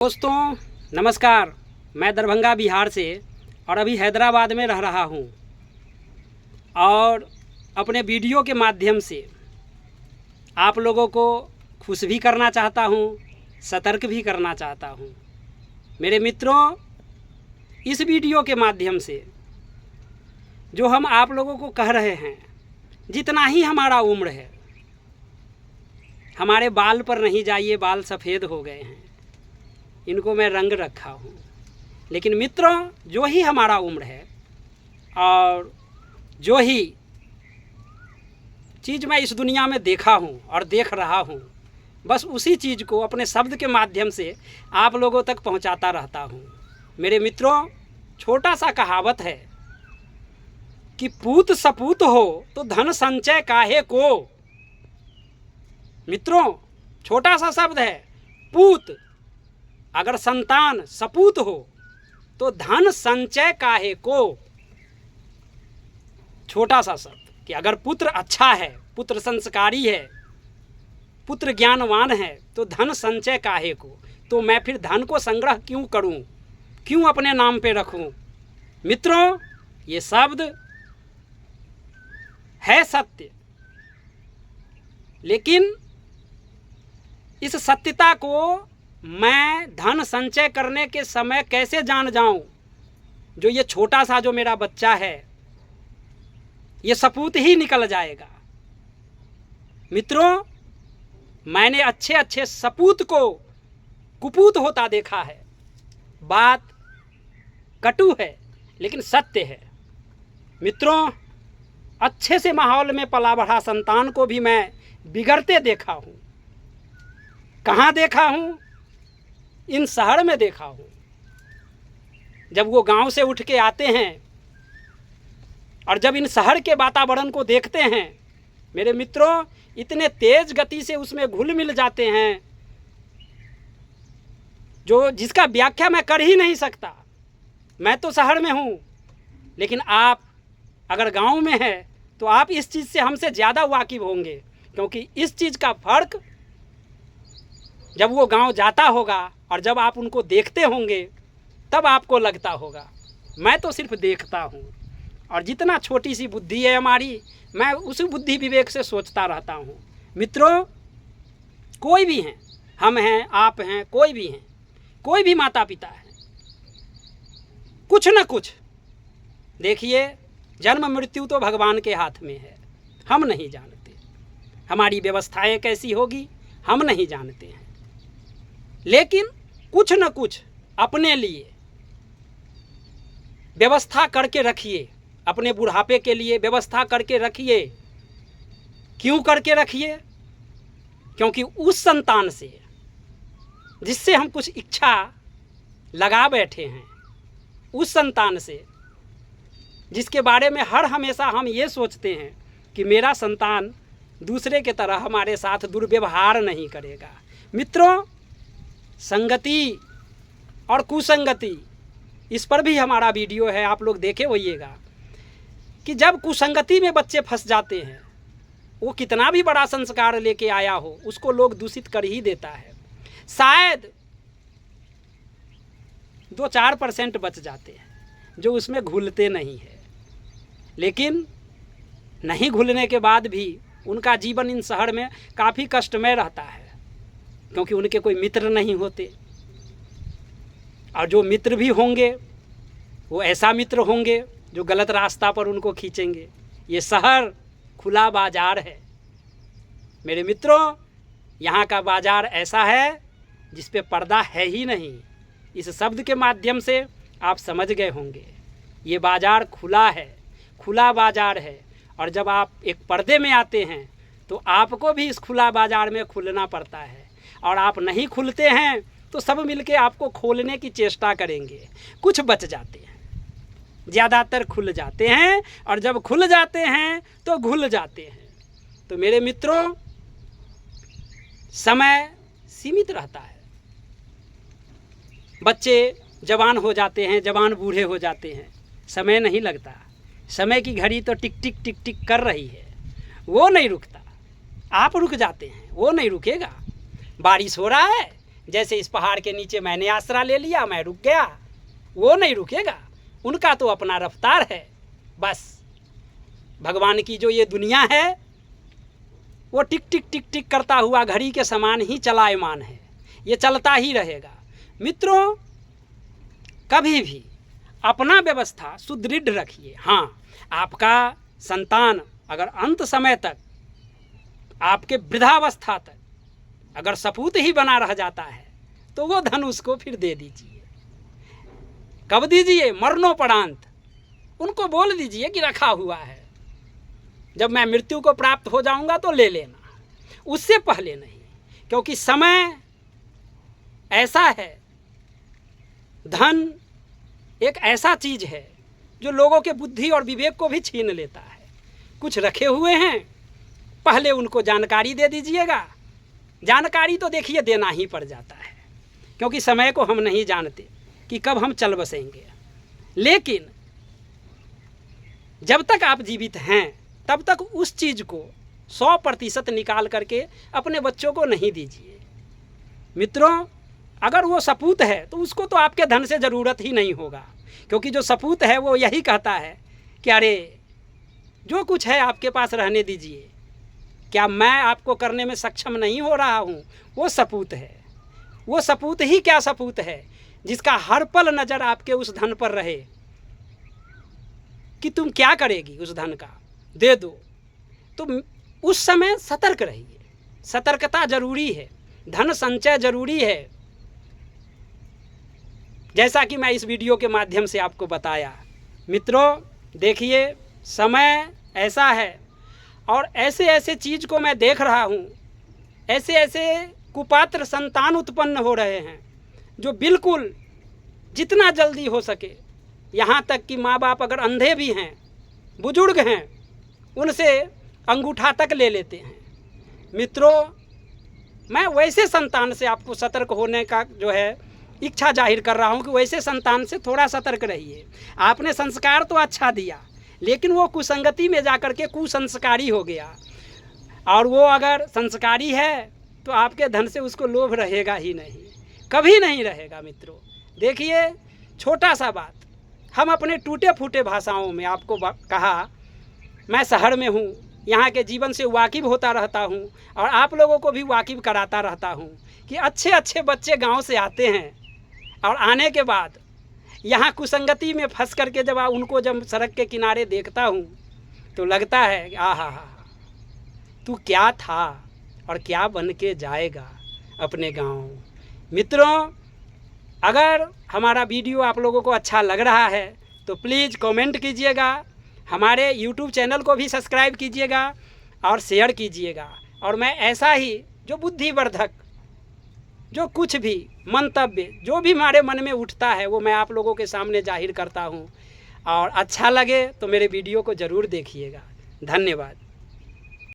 दोस्तों नमस्कार। मैं दरभंगा बिहार से और अभी हैदराबाद में रह रहा हूँ और अपने वीडियो के माध्यम से आप लोगों को खुश भी करना चाहता हूँ, सतर्क भी करना चाहता हूँ। मेरे मित्रों, इस वीडियो के माध्यम से जो हम आप लोगों को कह रहे हैं, जितना ही हमारा उम्र है, हमारे बाल पर नहीं जाइए, बाल सफ़ेद हो गए हैं, इनको मैं रंग रखा हूँ। लेकिन मित्रों, जो ही हमारा उम्र है और जो ही चीज़ मैं इस दुनिया में देखा हूँ और देख रहा हूँ, बस उसी चीज़ को अपने शब्द के माध्यम से आप लोगों तक पहुँचाता रहता हूँ। मेरे मित्रों, छोटा सा कहावत है कि पूत सपूत हो तो धन संचय काहे को। मित्रों, छोटा सा शब्द है पूत। अगर संतान सपूत हो तो धन संचय काहे को। छोटा सा शब्द कि अगर पुत्र अच्छा है, पुत्र संस्कारी है, पुत्र ज्ञानवान है तो धन संचय काहे को। तो मैं फिर धन को संग्रह क्यों करूं, क्यों अपने नाम पे रखूं। मित्रों, ये शब्द है सत्य, लेकिन इस सत्यता को मैं धन संचय करने के समय कैसे जान जाऊं। जो ये छोटा सा जो मेरा बच्चा है, ये सपूत ही निकल जाएगा। मित्रों, मैंने अच्छे अच्छे सपूत को कुपूत होता देखा है। बात कटु है लेकिन सत्य है। मित्रों, अच्छे से माहौल में पला बढ़ा संतान को भी मैं बिगड़ते देखा हूँ। कहाँ देखा हूँ? इन शहर में देखा हूँ। जब वो गांव से उठ के आते हैं और जब इन शहर के वातावरण को देखते हैं, मेरे मित्रों, इतने तेज गति से उसमें घुल मिल जाते हैं जो जिसका व्याख्या मैं कर ही नहीं सकता। मैं तो शहर में हूँ, लेकिन आप अगर गांव में हैं तो आप इस चीज़ से हमसे ज़्यादा वाकिफ़ होंगे, क्योंकि इस चीज़ का फ़र्क जब वो गांव जाता होगा और जब आप उनको देखते होंगे तब आपको लगता होगा। मैं तो सिर्फ देखता हूँ और जितना छोटी सी बुद्धि है हमारी, मैं उसी बुद्धि विवेक से सोचता रहता हूँ। मित्रों, कोई भी हैं, हम हैं, आप हैं, कोई भी हैं, कोई भी माता पिता है, कुछ न कुछ देखिए, जन्म मृत्यु तो भगवान के हाथ में है। हम नहीं जानते हमारी व्यवस्थाएं कैसी होगी, हम नहीं जानते हैं, लेकिन कुछ न कुछ अपने लिए व्यवस्था करके रखिए। अपने बुढ़ापे के लिए व्यवस्था करके रखिए। क्यों करके रखिए? क्योंकि उस संतान से जिससे हम कुछ इच्छा लगा बैठे हैं, उस संतान से जिसके बारे में हर हमेशा हम ये सोचते हैं कि मेरा संतान दूसरे के तरह हमारे साथ दुर्व्यवहार नहीं करेगा। मित्रों, संगति और कुसंगति, इस पर भी हमारा वीडियो है, आप लोग देखे होइएगा कि जब कुसंगति में बच्चे फंस जाते हैं, वो कितना भी बड़ा संस्कार लेके आया हो, उसको लोग दूषित कर ही देता है। शायद 2-4% बच जाते हैं जो उसमें घुलते नहीं है, लेकिन नहीं घुलने के बाद भी उनका जीवन इन शहर में काफ़ी कष्टमय रहता है, क्योंकि उनके कोई मित्र नहीं होते, और जो मित्र भी होंगे वो ऐसा मित्र होंगे जो गलत रास्ता पर उनको खींचेंगे। ये शहर खुला बाजार है मेरे मित्रों। यहाँ का बाजार ऐसा है जिस पे पर्दा है ही नहीं। इस शब्द के माध्यम से आप समझ गए होंगे, ये बाजार खुला है, खुला बाजार है। और जब आप एक पर्दे में आते हैं तो आपको भी इस खुला बाजार में खुलना पड़ता है, और आप नहीं खुलते हैं तो सब मिलके आपको खोलने की चेष्टा करेंगे। कुछ बच जाते हैं, ज़्यादातर खुल जाते हैं, और जब खुल जाते हैं तो घुल जाते हैं। तो मेरे मित्रों, समय सीमित रहता है। बच्चे जवान हो जाते हैं, जवान बूढ़े हो जाते हैं, समय नहीं लगता। समय की घड़ी तो टिक टिक टिक टिक कर रही है, वो नहीं रुकता। आप रुक जाते हैं, वो नहीं रुकेगा। बारिश हो रहा है, जैसे इस पहाड़ के नीचे मैंने आसरा ले लिया, मैं रुक गया, वो नहीं रुकेगा। उनका तो अपना रफ्तार है। बस भगवान की जो ये दुनिया है वो टिक टिक टिक टिक करता हुआ घड़ी के समान ही चलायमान है, ये चलता ही रहेगा। मित्रों, कभी भी अपना व्यवस्था सुदृढ़ रखिए। हाँ, आपका संतान अगर अंत समय तक, आपके वृद्धावस्था तक अगर सपूत ही बना रह जाता है तो वो धन उसको फिर दे दीजिए। कब दीजिए? मरणोपरांत। उनको बोल दीजिए कि रखा हुआ है, जब मैं मृत्यु को प्राप्त हो जाऊंगा तो ले लेना, उससे पहले नहीं। क्योंकि समय ऐसा है, धन एक ऐसा चीज है जो लोगों के बुद्धि और विवेक को भी छीन लेता है। कुछ रखे हुए हैं, पहले उनको जानकारी दे दीजिएगा। जानकारी तो देखिए देना ही पड़ जाता है, क्योंकि समय को हम नहीं जानते कि कब हम चल बसेंगे। लेकिन जब तक आप जीवित हैं तब तक उस चीज़ को 100% निकाल करके अपने बच्चों को नहीं दीजिए। मित्रों, अगर वो सपूत है तो उसको तो आपके धन से ज़रूरत ही नहीं होगा, क्योंकि जो सपूत है वो यही कहता है कि अरे जो कुछ है आपके पास रहने दीजिए, क्या मैं आपको करने में सक्षम नहीं हो रहा हूँ? वो सपूत है। वो सपूत ही क्या सपूत है जिसका हर पल नज़र आपके उस धन पर रहे कि तुम क्या करेगी उस धन का, दे दो। तो उस समय सतर्क रहिए, सतर्कता जरूरी है, धन संचय जरूरी है। जैसा कि मैं इस वीडियो के माध्यम से आपको बताया। मित्रों, देखिए समय ऐसा है और ऐसे ऐसे चीज़ को मैं देख रहा हूँ, ऐसे ऐसे कुपात्र संतान उत्पन्न हो रहे हैं जो बिल्कुल जितना जल्दी हो सके, यहाँ तक कि माँ बाप अगर अंधे भी हैं, बुजुर्ग हैं, उनसे अंगूठा तक ले लेते हैं। मित्रों, मैं वैसे संतान से आपको सतर्क होने का जो है इच्छा जाहिर कर रहा हूँ कि वैसे संतान से थोड़ा सतर्क रहिए। आपने संस्कार तो अच्छा दिया, लेकिन वो कुसंगति में जाकर के कुसंस्कारी हो गया, और वो अगर संस्कारी है तो आपके धन से उसको लोभ रहेगा ही नहीं, कभी नहीं रहेगा। मित्रों, देखिए छोटा सा बात, हम अपने टूटे फूटे भाषाओं में आपको कहा, मैं शहर में हूँ, यहाँ के जीवन से वाकिफ़ होता रहता हूँ और आप लोगों को भी वाकिफ़ कराता रहता हूँ कि अच्छे अच्छे बच्चे गांव से आते हैं और आने के बाद यहाँ कुसंगति में फंस करके जब उनको जब सड़क के किनारे देखता हूँ तो लगता है आहा हा, तू क्या था और क्या बन के जाएगा अपने गांव। मित्रों, अगर हमारा वीडियो आप लोगों को अच्छा लग रहा है तो प्लीज़ कमेंट कीजिएगा, हमारे YouTube चैनल को भी सब्सक्राइब कीजिएगा और शेयर कीजिएगा। और मैं ऐसा ही जो बुद्धिवर्धक, जो कुछ भी मंतव्य जो भी हमारे मन में उठता है वो मैं आप लोगों के सामने जाहिर करता हूँ। और अच्छा लगे तो मेरे वीडियो को ज़रूर देखिएगा। धन्यवाद।